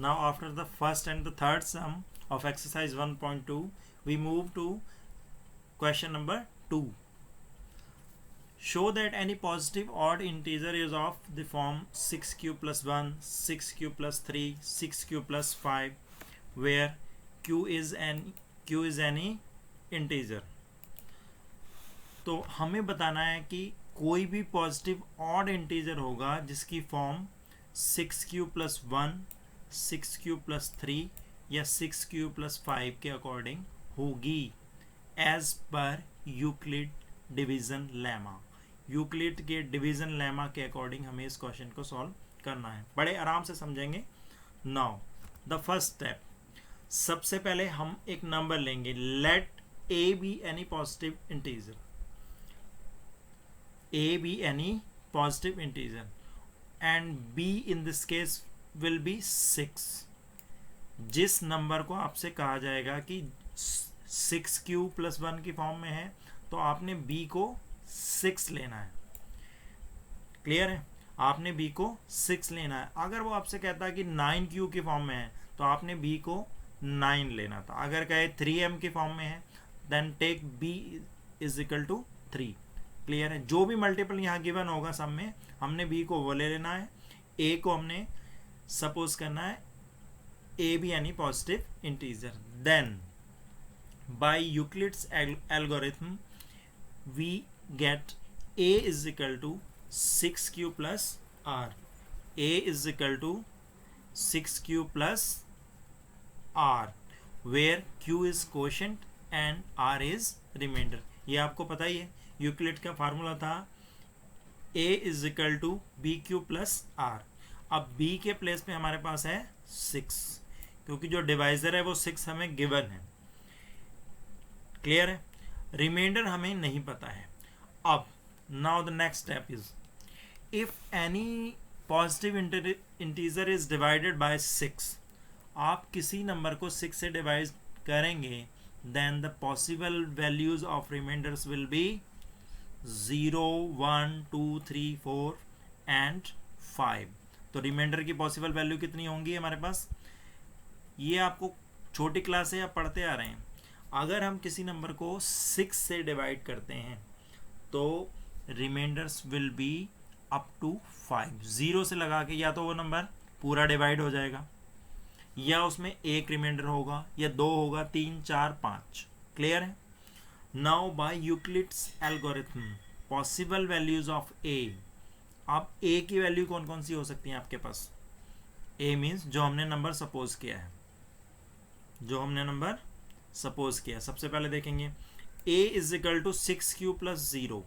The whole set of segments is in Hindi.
Now after the first and the third sum of exercise 1.2, we move to question number 2. Show that any positive odd integer is of the form 6q plus 1, 6q plus 3, 6q plus 5, where q is any integer. तो हमें बताना है कि कोई भी पॉजिटिव ऑड इंटीजर होगा जिसकी form 6q plus 1, 6q plus 3 या 6q प्लस 5 के अकॉर्डिंग होगी as per Euclid division lemma. Euclid के डिवीजन लेमा के अकॉर्डिंग हमें इस क्वेश्चन को सॉल्व करना है. बड़े आराम से समझेंगे. नाउ द फर्स्ट स्टेप, सबसे पहले हम एक नंबर लेंगे. Let a be any positive integer. a be any positive integer and b in this case will be 6. जिस नंबर को आपसे कहा जाएगा कि 6q प्लस 1 की फॉर्म में है तो आपने b को 6 लेना है. क्लियर है? आपने b को 6 लेना है. अगर वो आपसे कहता है कि 9q की फॉर्म में है तो आपने b को 9 लेना था. अगर कहे 3m की फॉर्म में है then take b is equal to 3. Clear है? जो भी मल्टीपल यहाँ गिवन होगा सब में हमने b को वो ले लेना है. a को हमने सपोज करना है a भी यानी positive integer. Then by Euclid's algorithm we get a is equal to 6q plus r. a is equal to 6q plus r where q is quotient and r is remainder. ये आपको पता ही है, यूक्लिड का फार्मूला था a is equal to B Q plus r. अब b के प्लेस पे हमारे पास है 6 क्योंकि जो डिवाइजर है वो 6 हमें गिवन है. क्लियर है? रिमाइंडर हमें नहीं पता है. अब now the next step is if any positive integer is divided bye 6. आप किसी नंबर को 6 से डिवाइड करेंगे then the possible values of remainders will be 0, 1, 2, 3, 4 and 5. तो रिमाइंडर की पॉसिबल वैल्यू कितनी होंगी हमारे पास? ये आपको छोटी क्लास से आप पढ़ते आ रहे हैं. अगर हम किसी नंबर को 6 से डिवाइड करते हैं तो remainders will be up to 5. 0 से लगा के या तो वो नंबर पूरा डिवाइड हो जाएगा या उसमें एक रिमाइंडर होगा या 2 होगा, 3, 4, 5. क्लियर है? Now by Euclid's algorithm possible values of a. अब a की वैल्यू कौन कौन सी हो सकती है आपके पास? a मीन्स जो हमने नंबर सपोज किया है, सबसे पहले देखेंगे a is equal to 6q plus 0.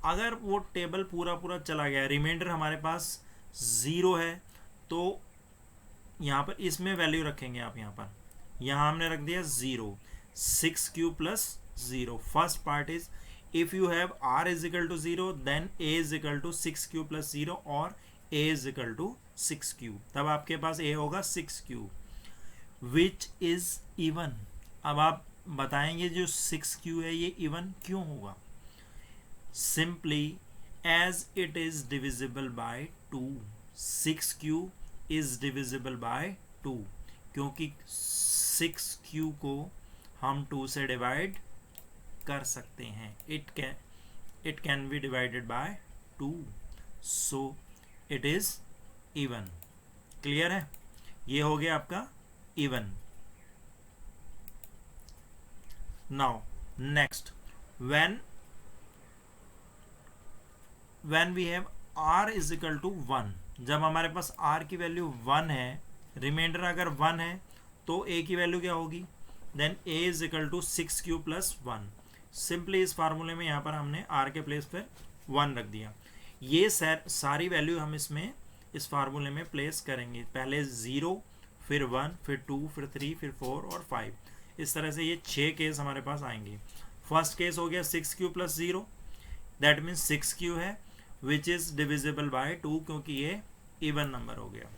अगर वो टेबल पूरा चला गया, रिमाइंडर हमारे पास 0 है तो यहाँ पर इसमें वैल्यू रखेंगे आप. यहाँ हमने रख दिया 0. 6q plus 0. First part is if you have r is equal to 0 then a is equal to 6q plus 0 और a is equal to 6q. तब आपके पास a होगा 6q विच इज इवन. अब आप बताएंगे जो 6q है ये इवन क्यों होगा? Simply as it is divisible by 2. 6q is divisible by 2 क्योंकि 6q को हम 2 से डिवाइड कर सकते हैं. It can be divided by 2 so it is even. Clear है? ये हो गया आपका even. Now next when we have r is equal to 1. जब हमारे पास r की वैल्यू 1 है, रिमाइंडर अगर 1 है तो a की वैल्यू क्या होगी? Then a is equal to 6q plus 1. Simply इस फार्मूले में यहाँ पर हमने r के प्लेस पर 1 रख दिया. ये सारी वैल्यू हम इस फार्मूले में प्लेस करेंगे. पहले 0, फिर 1, फिर 2, फिर 3, फिर 4 और 5. इस तरह से ये 6 केस हमारे पास आएंगे. फर्स्ट केस हो गया 6q plus 0, that means 6q है विच इज डिविजिबल बाय 2 क्योंकि ये इवन नंबर हो गया.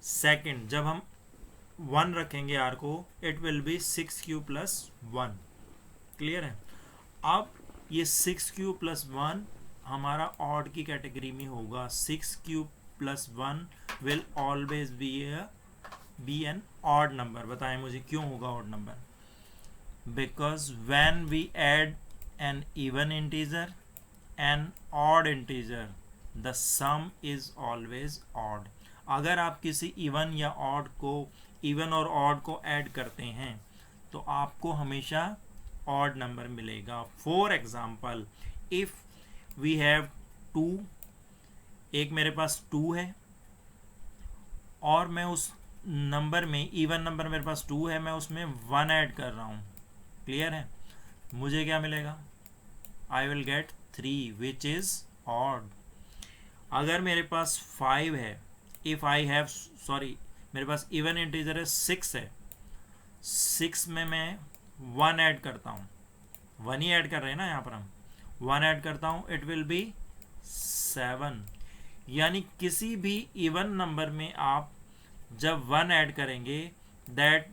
सेकंड, जब हम 1 रखेंगे r को, it will be 6q plus 1. Clear है? अब ये 6q प्लस 1 हमारा ऑड की कैटेगरी में होगा. 6q plus 1 will always be a be an odd number. बताएं मुझे क्यों होगा odd number? Because when we add an even integer an odd integer the sum is always odd. अगर आप किसी इवन या ऑड को, इवन और ऑड को ऐड करते हैं तो आपको हमेशा ऑड नंबर मिलेगा। For example if we have 2, एक मेरे पास 2 है और मैं उस नंबर में, इवन नंबर मेरे पास 2 है, मैं उसमें 1 ऐड कर रहा हूँ। क्लियर है? मुझे क्या मिलेगा? I will get 3 which is odd. अगर मेरे पास 5 है, इफ आई हैव, सॉरी मेरे पास इवन इंटीजर है 6 है, 6 में मैं 1 ऐड करता हूँ, 1 ही ऐड कर रहे हैं ना यहाँ पर हम, 1 ऐड करता हूँ, इट विल बी 7। यानी किसी भी इवन नंबर में आप जब 1 ऐड करेंगे that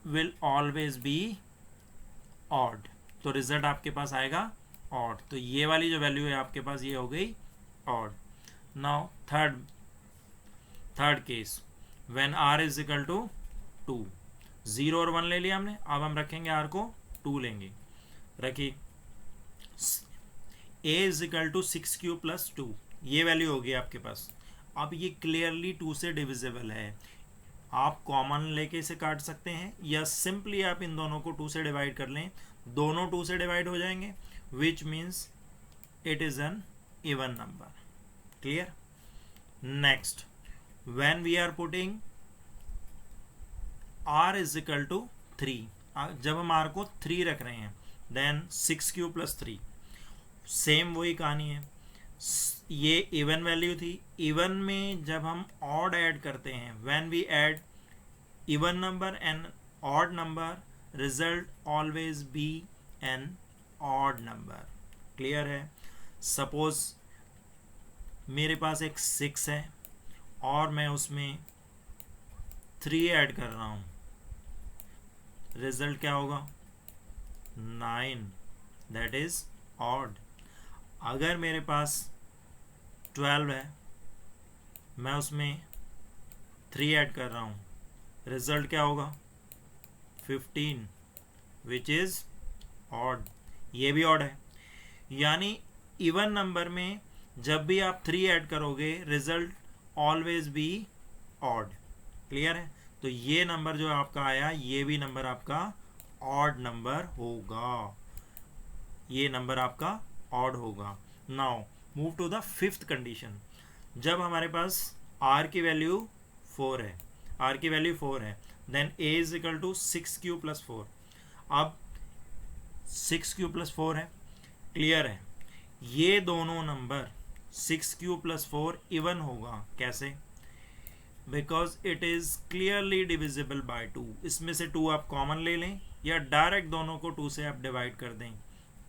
will always be odd, तो रिजल्ट आपके पास आएगा ऑड। तो ये वाली जो वैल्यू है आपके पास ये हो गई odd. Now third case when r is equal to 2, 0 और 1 ले लिया हमने, अब हम रखेंगे r को 2 लेंगे। रखिए a is equal to 6q plus 2, ये वैल्यू होगी आपके पास। अब ये क्लियरली 2 से डिविजिबल है, आप कॉमन लेके इसे काट सकते हैं या सिंपली आप इन दोनों को 2 से डिवाइड कर लें, दोनों 2 से डिवाइड हो जाएंगे, which means it is an even number. Clear? Next, when we are putting r is equal to 3, जब हम r को 3 रख रहे हैं, then 6q plus 3, सेम वही कहानी है। ये इवन वैल्यू थी, इवन में जब हम ऑड ऐड करते हैं, when we add even number and odd number result always be an odd number। Clear है? सपोज मेरे पास एक 6 है और मैं उसमें 3 ऐड कर रहा हूँ, रिजल्ट क्या होगा? 9, दैट इज ऑड। अगर मेरे पास 12 है, मैं उसमें 3 ऐड कर रहा हूँ, रिजल्ट क्या होगा? 15, विच इज ऑड। ये भी ऑड है। यानी इवन नंबर में जब भी आप 3 ऐड करोगे result always be odd. Clear है? तो ये नंबर जो आपका आया, ये भी नंबर आपका ऑड नंबर होगा, ये नंबर आपका ऑड होगा। Now move to the 5th condition. जब हमारे पास r की वैल्यू 4 है, r की वैल्यू 4 है, then a is equal to 6q plus 4। अब 6q प्लस 4 है, क्लियर है? ये दोनों नंबर 6q प्लस 4 इवन होगा। कैसे? Because it is clearly divisible by 2। इसमें से 2 आप कॉमन ले लें या डायरेक्ट दोनों को 2 से आप डिवाइड कर दें,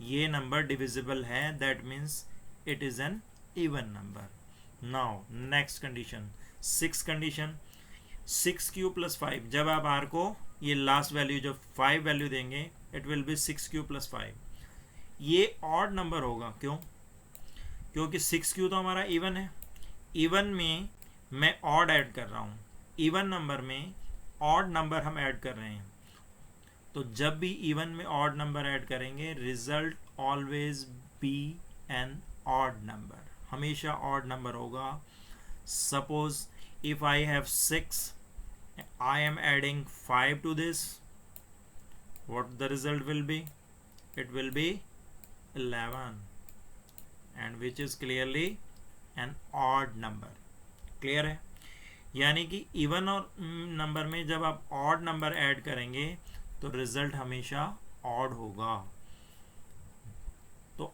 ये नंबर डिविजिबल है, that means it is an even number. Now next condition, 6th condition, 6q plus 5। जब आप r को ये लास्ट वैल्यू जो 5 वैल्यू देंगे, it will be 6q plus 5। ये ऑड नंबर होगा। क्यों? क्योंकि 6q तो हमारा इवन है, इवन में मैं ऑड ऐड कर रहा हूँ, इवन नंबर में ऑड नंबर हम ऐड कर रहे हैं। तो जब भी इवन में ऑड नंबर ऐड करेंगे result always be an odd number, हमेशा ऑड नंबर होगा। Suppose if I have 6, I am adding 5 to this, what the result will be? It will be 11, and which is clearly an odd number। Clear है? यानी कि इवन और नंबर में जब आप ऑड नंबर ऐड करेंगे तो रिजल्ट हमेशा ऑड होगा। तो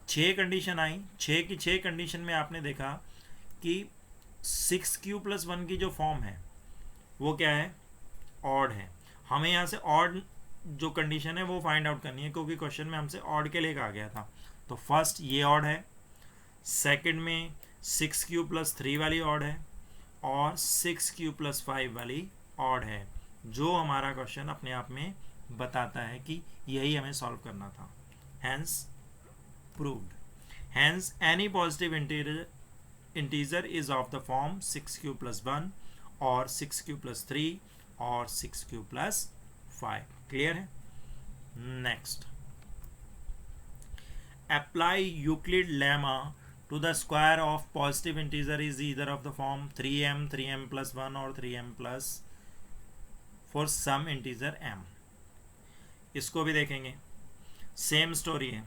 6 कंडीशन आई, 6 की 6 कंडीशन में आपने देखा कि 6q प्लस 1 की जो फॉर्म है वो क्या है? ऑड है। हमें यहाँ से ऑड जो कंडीशन है वो फाइंड आउट करनी है, क्योंकि क्वेश्चन में हमसे ऑड के लिए कहा गया था। तो फर्स्ट ये ऑड है, सेकंड में 6q प्लस 3 वाली ऑड है और 6q प्लस 5 वाली ऑड है, जो हमारा क्वेश्चन अपने आप में बताता है कि यही हमें सॉल्व करना था। Hence proved. Hence any positive integer is of the form 6q plus 1 और 6q+3 और 6q+5। क्लियर है? Next, apply Euclid lemma to the square of positive integer is either of the form 3m, 3m plus 1 or 3m plus for some integer m। इसको भी देखेंगे, सेम स्टोरी है।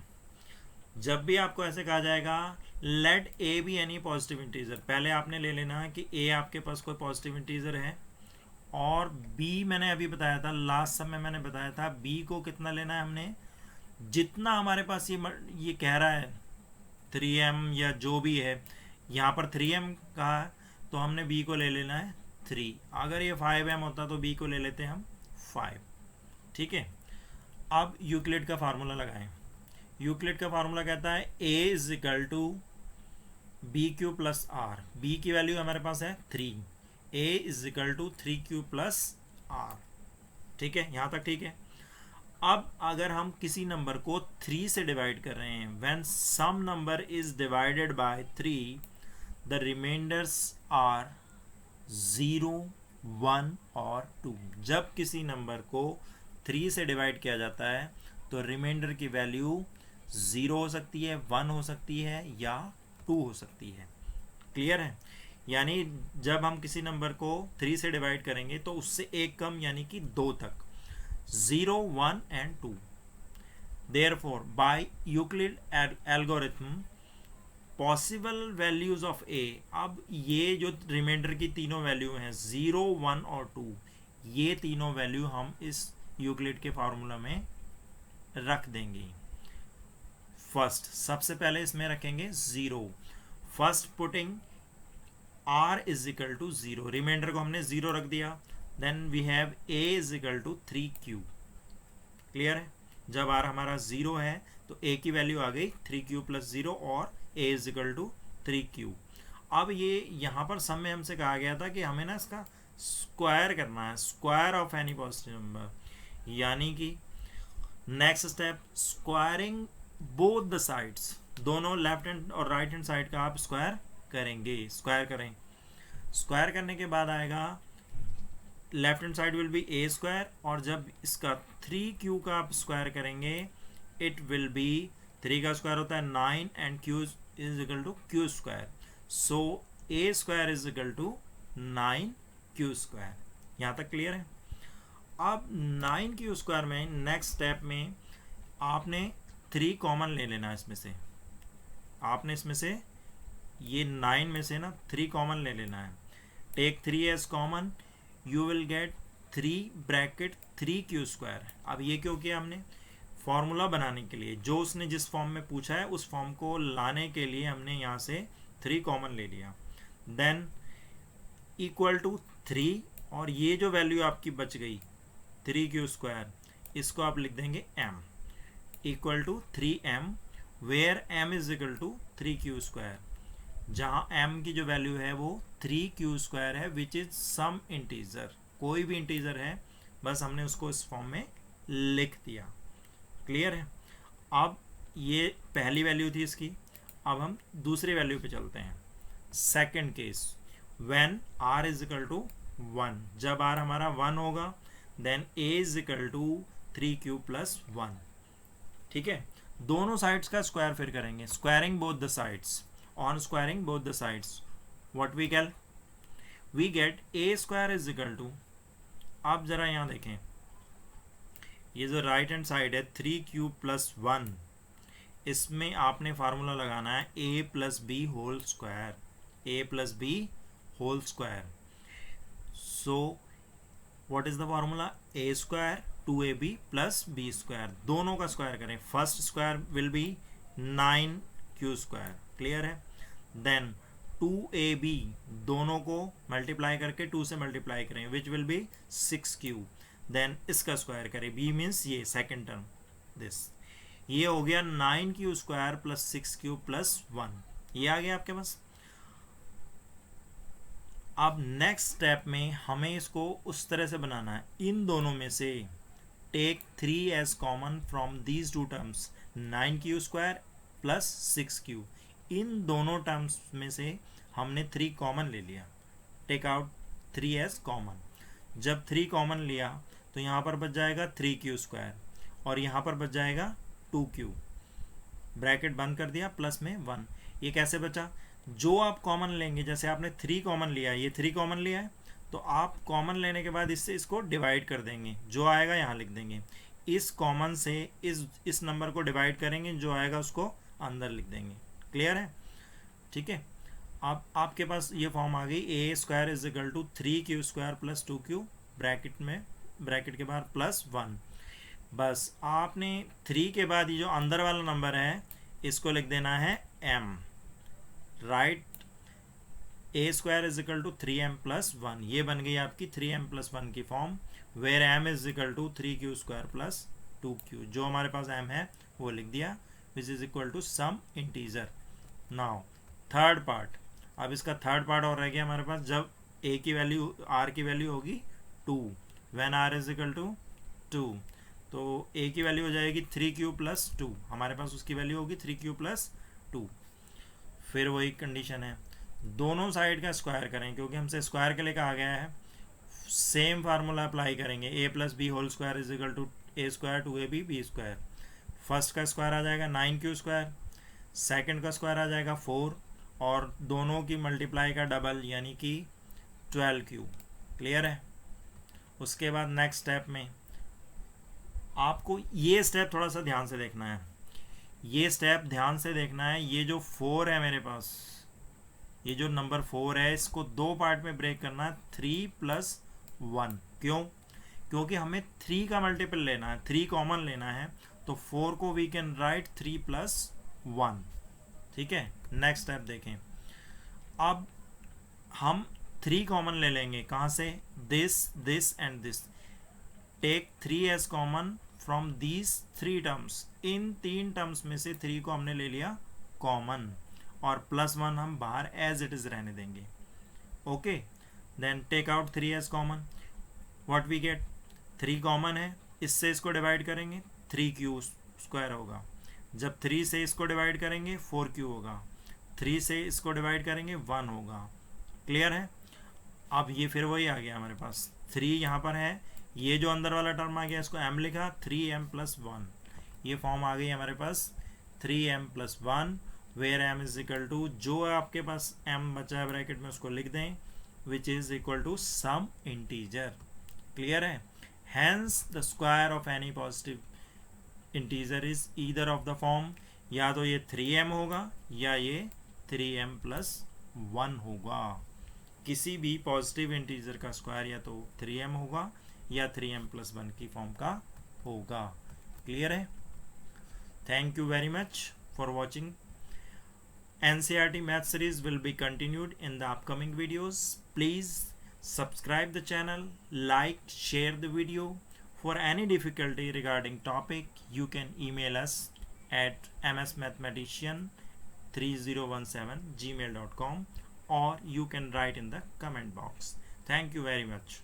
जब भी आपको ऐसे कहा जाएगा let a b any positive integer, पहले आपने ले लेना है कि a आपके पास कोई पॉजिटिव इंटीजर है और b मैंने अभी बताया था, लास्ट समय मैंने बताया था b को कितना लेना है हमने, जितना हमारे पास ये कह रहा है 3m या जो भी है, यहाँ पर 3m कहा है तो हमने b को ले लेना है 3। अगर ये 5m होता तो b को ले लेते हैं हम 5। ठीक है, अब यूक्लिड का फार्मूला लगाएं। यूक्लिड का फार्मूला कहता है a is equal to B Q plus r. b की वैल्यू हमारे पास है 3, a is equal to 3q plus r. ठीक है, यहाँ तक ठीक है। अब अगर हम किसी नंबर को 3 से डिवाइड कर रहे हैं, when some number is divided by 3 the remainders are 0, 1 और 2। जब किसी नंबर को 3 से डिवाइड किया जाता है तो रिमाइंडर की वैल्यू 0 हो सकती है, 1 हो सकती है या 2 हो सकती है। क्लियर है? यानी जब हम किसी नंबर को 3 से डिवाइड करेंगे तो उससे एक कम यानी कि 2 तक, 0, 1 and 2। Therefore, by Euclid algorithm, possible values of a, अब ये जो रिमाइंडर की तीनों वैल्यू हैं 0, 1 और 2, ये तीनों वैल्यू हम इस यूक्लिड के फार्मूला में रख देंगे। फर्स्ट, सबसे पहले इसमें रखेंगे 0। First putting r is equal to 0, remainder को हमने 0 रख दिया। Then we have a is equal to 3q। Clear है? जब r हमारा 0 है तो a की वैल्यू आ गई 3q प्लस 0 और a is equal to 3q। अब ये यहाँ पर सम में हमसे कहा गया था कि हमें ना इसका स्क्वायर करना है, square of any positive number, यानी कि next step squaring both the sides, दोनों लेफ्ट हैंड और राइट हैंड साइड का आप स्क्वायर करेंगे। स्क्वायर करें, स्क्वायर करने के बाद आएगा left hand side will be A square, और जब इसका 3q का आप स्क्वायर करेंगे इट विल बी 3 का स्क्वायर होता है 9 and q is equal to q square. So a square is equal to 9q square. यहाँ तक क्लियर है? अब 9q स्क्वायर में नेक्स्ट स्टेप में आपने 3 कॉमन ले लेना है इसमें से। आपने इसमें से ये 9 में से ना 3 कॉमन ले लेना है। Take 3 as common, you will get 3 bracket 3q square. अब ये क्यों किया हमने? फॉर्मूला बनाने के लिए, जो उसने जिस फॉर्म में पूछा है उस फॉर्म को लाने के लिए हमने यहाँ से 3 कॉमन ले लिया। देन इक्वल टू 3, और ये जो वैल्यू आपकी बच गई 3q स्क्वायर, इसको आप लिख देंगे m equal to 3m, where m is equal to 3q square, जहाँ m की जो वैल्यू है वो 3q स्क्वायर है, विच इज सम इंटीजर, कोई भी इंटीजर है, बस हमने उसको इस फॉर्म में लिख दिया। क्लियर है? अब ये पहली वैल्यू थी इसकी, अब हम दूसरी वैल्यू पे चलते हैं। Second case, when r is equal to 1, जब r हमारा 1 होगा then a is equal to 3q plus 1। ठीक है, दोनों साइड्स का स्क्वायर फिर करेंगे, squaring both the sides. On squaring both the sides, what we get? We get a square is equal to, आप जरा यहाँ देखें, ये जो राइट हैंड साइड है 3q प्लस 1, इसमें आपने फार्मूला लगाना है a plus b whole square, a plus b whole square. So what is the formula? a square 2ab plus b square, दोनों का स्क्वायर करें। First square will be 9q square. Clear है? देन 2ab, दोनों को मल्टीप्लाई करके 2 से मल्टीप्लाई करें, which will be 6q। Then इसका स्क्वायर करें, b मीन्स ये सेकेंड टर्म, दिस, ये हो गया 9q square plus 6q plus 1। ये आ गया आपके पास। अब नेक्स्ट स्टेप में हमें इसको उस तरह से बनाना है, इन दोनों में से take 3 as common from these two terms, 9q square plus 6q, इन दोनों टर्म्स में से हमने 3 कॉमन ले लिया। Take out 3 as common. जब 3 कॉमन लिया तो यहाँ पर बच जाएगा 3q² और यहाँ पर बच जाएगा 2q, ब्रैकेट बंद कर दिया, प्लस में 1। ये कैसे बचा? जो आप कॉमन लेंगे, जैसे आपने 3 कॉमन लिया है, ये 3 कॉमन लिया है, तो आप कॉमन लेने के बाद इससे इसको डिवाइड कर देंगे, जो आएगा यहाँ लिख देंगे। इस कॉमन से इस नंबर को डिवाइड करेंगे, जो आएगा उसको अंदर लिख देंगे। क्लियर है? ठीक है। अब आपके पास ये फॉर्म आ गई, a² is equal to 3q² plus 2q, bracket के बाहर प्लस 1। बस आपने 3 के बाद ये जो अंदर वाला नंबर है इसको लिख देना है m, right. a² is equal to 3m plus 1, ये बन गई आपकी 3m प्लस 1 की form, where m is equal to 3q² plus 2q। जो हमारे पास m है वो लिख दिया, which is equal to some integer. Now third part, अब इसका थर्ड पार्ट और रह गया हमारे पास, जब a की वैल्यू r की वैल्यू होगी 2, when r is equal to 2, तो a की वैल्यू हो जाएगी 3q प्लस 2, हमारे पास उसकी वैल्यू होगी 3q प्लस 2। फिर वही कंडीशन है, दोनों साइड का स्क्वायर करें, क्योंकि हमसे स्क्वायर के लिए कहा गया है। सेम फार्मूला अप्लाई करेंगे, a plus b whole square is equal to a² 2ab b²। First का स्क्वायर आ जाएगा 9q², सेकंड का स्क्वायर आ जाएगा 4, और दोनों की मल्टीप्लाई का डबल यानी कि 12q। क्लियर है? उसके बाद नेक्स्ट स्टेप में आपको ये स्टेप थोड़ा सा ध्यान से देखना है, ये स्टेप ध्यान से देखना है। ये जो 4 है मेरे पास, ये जो नंबर 4 है, इसको दो पार्ट में ब्रेक करना है, 3 प्लस 1। क्यों? क्योंकि हमें 3 का मल्टीपल लेना है, 3 कॉमन लेना है, तो 4 को वी कैन राइट 3 प्लस 1। ठीक है। नेक्स्ट स्टेप देखें, अब हम 3 कॉमन ले लेंगे, कहाँ से? This and this. Take 3 as common from these 3 terms. इन 3 टर्म्स में से 3 को हमने ले लिया कॉमन, और प्लस 1 हम बाहर एज इट इज रहने देंगे। Okay, then take out 3 as common. What we get? 3 common है, इससे इसको डिवाइड करेंगे 3q² होगा। जब 3 से इसको डिवाइड करेंगे 4q होगा, 3 से इसको डिवाइड करेंगे 1 होगा। क्लियर है? अब ये फिर वही आ गया हमारे पास, 3 यहाँ पर है, ये जो अंदर वाला टर्म आ गया इसको m लिखा, 3m प्लस 1। ये फॉर्म आ गई हमारे पास 3m plus 1, where m is equal to, जो आपके पास m बचा है ब्रैकेट में उसको लिख दें, which is equal to some integer. Clear है? Hence the square of any positive integer is either of the form, या तो ये 3m होगा या ये 3m प्लस 1 होगा। किसी भी पॉजिटिव इंटीजर का स्क्वायर या तो 3m होगा या 3m प्लस 1 की फॉर्म का होगा। क्लियर है? Thank you very much for watching. NCERT math series will be continued in the upcoming videos. Please subscribe the channel, like, share the video. For any difficulty regarding topic, you can email us at msmathematician3017@gmail.com, or you can write in the comment box. Thank you very much.